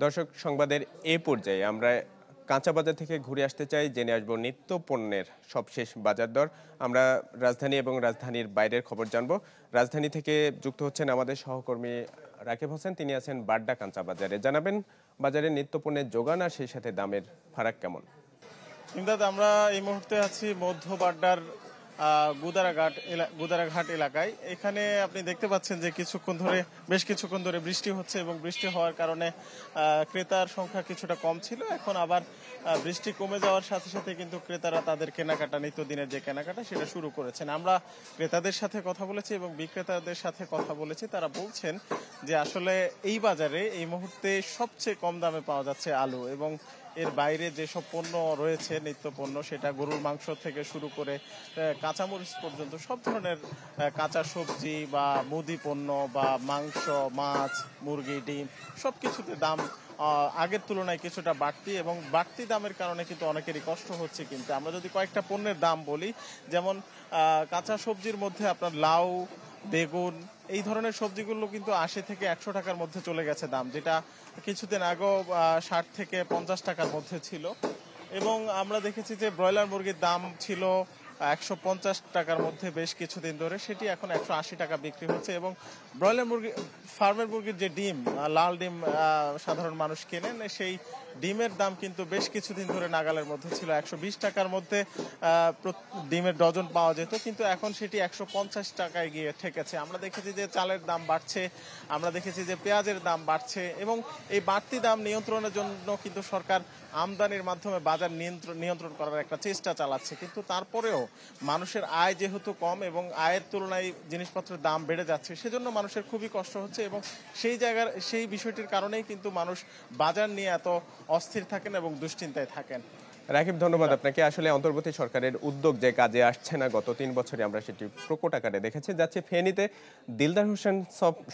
দর্শক সংবাদের এ পর্যায়ে আমরা কাঁচা বাজার থেকে ঘুরে আসতে চাই, জেনে আসবো নিত্য পণ্যের সবশেষ বাজার দর। আমরা রাজধানী এবং রাজধানীর বাইরের খবর জানবো। রাজধানী থেকে যুক্ত হচ্ছেন আমাদের সহকর্মী রাকিব হোসেন, তিনি আছেন বাড্ডা কাঁচা বাজারে। জানাবেন বাজারে নিত্য পণ্যের যোগান আর সেই সাথে দামের ফারাক কেমন। ইমদাদ, আমরা এই মুহূর্তে আছি মধ্য বাড্ডার গুদারাঘাট এলাকায়। এখানে আপনি দেখতে পাচ্ছেন যে বেশ কিছুক্ষণ ধরে বৃষ্টি হচ্ছে এবং বৃষ্টি হওয়ার কারণে ক্রেতার সংখ্যা কিছুটা কম ছিল। এখন আবার বৃষ্টি কমে যাওয়ার সাথে সাথে কিন্তু ক্রেতারা তাদের কেনাকাটা, নিত্যদিনের যে কেনাকাটা সেটা শুরু করেছেন। আমরা ক্রেতাদের সাথে কথা বলেছি এবং বিক্রেতাদের সাথে কথা বলেছি। তারা বলছেন যে আসলে এই বাজারে এই মুহূর্তে সবচেয়ে কম দামে পাওয়া যাচ্ছে আলু, এবং এর বাইরে যেসব পণ্য রয়েছে নিত্য পণ্য, সেটা গরুর মাংস থেকে শুরু করে কাঁচামরিচ পর্যন্ত সব ধরনের কাঁচা সবজি বা মুদি পণ্য বা মাংস, মাছ, মুরগি, ডিম সবকিছুতে দাম আগের তুলনায় কিছুটা বাড়তি, এবং বাড়তি দামের কারণে কিন্তু অনেকেরই কষ্ট হচ্ছে। কিন্তু আমরা যদি কয়েকটা পণ্যের দাম বলি, যেমন কাঁচা সবজির মধ্যে আপনার লাউ, বেগুন এই ধরনের সবজিগুলো কিন্তু ৮০ থেকে ১০০ টাকার মধ্যে চলে গেছে দাম, যেটা কিছুদিন আগেও ৬০ থেকে ৫০ টাকার মধ্যে ছিল। এবং আমরা দেখেছি যে ব্রয়লার মুরগির দাম ছিল ১৫০ টাকার মধ্যে বেশ কিছুদিন ধরে, সেটি এখন ১৮০ টাকা বিক্রি হচ্ছে। এবং ফার্মের মুরগির যে ডিম, লাল ডিম সাধারণ মানুষ কেনেন, সেই ডিমের দাম কিন্তু বেশ কিছুদিন ধরে নাগালের মধ্যে ছিল। ১২০ টাকার মধ্যে ডিমের ডজন পাওয়া যেত, কিন্তু এখন সেটি ১৫০ টাকায় গিয়ে ঠেকেছে। আমরা দেখেছি যে চালের দাম বাড়ছে, আমরা দেখেছি যে পেঁয়াজের দাম বাড়ছে, এবং এই বাড়তি দাম নিয়ন্ত্রণের জন্য কিন্তু সরকার আমদানির মাধ্যমে বাজার নিয়ন্ত্রণ করার একটা চেষ্টা চালাচ্ছে। কিন্তু তারপরেও মানুষের আয় যেহেতু কম এবং আয়ের তুলনায় জিনিসপত্রের দাম বেড়ে যাচ্ছে, সেজন্য মানুষের খুবই কষ্ট হচ্ছে, এবং সেই বিষয়টির কারণেই কিন্তু মানুষ বাজার নিয়ে এত অস্থির থাকেন এবং দুশ্চিন্তায় থাকেন। রাকিব, ধন্যবাদ আপনাকে। আসলে অন্তর্বর্তী সরকারের উদ্যোগ যে কাজে আসছে না গত ৩ বছরে, আমরা সেটি প্রকট আকারে দেখেছি। যাচ্ছে ফেনীতে, দিলদার হোসেন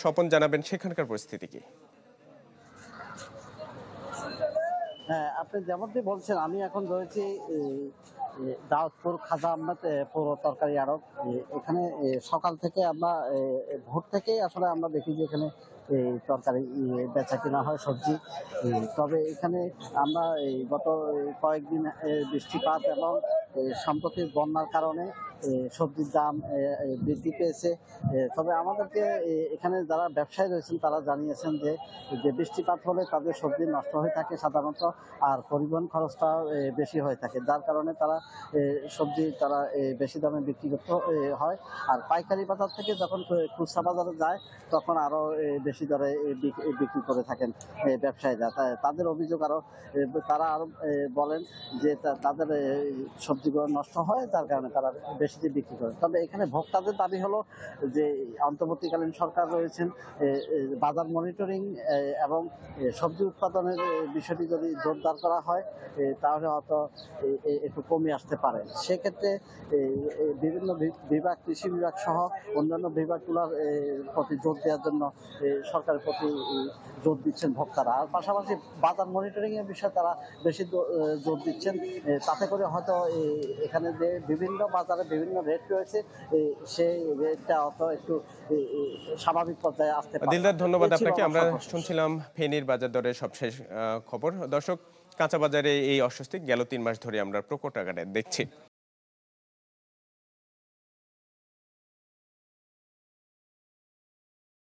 স্বপন, জানাবেন সেখানকার পরিস্থিতি কি। হ্যাঁ, আপনি যেমনটি বলছেন, আমি এখন রয়েছি দাউদপুর খাজা আহমেদ পৌর তরকারি আড়ত। এখানে সকাল থেকে আমরা ভোর থেকেই আসলে আমরা দেখি যে এখানে তরকারি বেচা কেনা হয়, সবজি। তবে এখানে আমরা গত কয়েকদিন বৃষ্টিপাত এবং সাম্প্রতিক বন্যার কারণে সবজির দাম বৃদ্ধি পেয়েছে। তবে আমাদেরকে এখানে যারা ব্যবসায়ী রয়েছেন তারা জানিয়েছেন যে বৃষ্টিপাত হলে তাদের সবজি নষ্ট হয়ে থাকে সাধারণত, আর পরিবহন খরচটাও বেশি হয়ে থাকে, যার কারণে তারা সবজি বেশি দামে বিক্রি করতে হয়। আর পাইকারি বাজার থেকে যখন খুচরা বাজারে যায় তখন আরো বেশি দরে বিক্রি করে থাকেন ব্যবসায়ীরা। তাদের অভিযোগ তারা আরো বলেন যে তাদের সবজিগুলো নষ্ট হয়, যার কারণে তারা বেশি দিয়ে বিক্রি করে। তবে এখানে ভোক্তাদের দাবি হলো যে অন্তর্বর্তীকালীন সরকার রয়েছেন, বাজার মনিটরিং এবং সবজি উৎপাদনের বিষয়টি যদি জোরদার করা হয় তাহলে হয়তো একটু কমে আসতে পারে। সেক্ষেত্রে বিভিন্ন বিভাগ, কৃষি বিভাগ সহ অন্যান্য বিভাগগুলোর প্রতি জোর দেওয়ার জন্য সরকারের প্রতি জোর দিচ্ছেন ভোক্তারা। আর পাশাপাশি বাজার মনিটরিং এর বিষয়ে তারা বেশি জোর দিচ্ছেন, তাতে করে হয়তো এখানে যে বিভিন্ন বাজারে বিভিন্ন রেট রয়েছে সেই রেটটা হয়তো একটু স্বাভাবিক পর্যায়ে আসতে পারে। দিলদার, ধন্যবাদ আপনাকে। আমরা শুনছিলাম ফেনীর বাজার দরের সবশেষ খবর। দর্শক, কাঁচা বাজারে এই অস্বস্তি গেল ৩ মাস ধরে আমরা প্রকট আকারে দেখছি।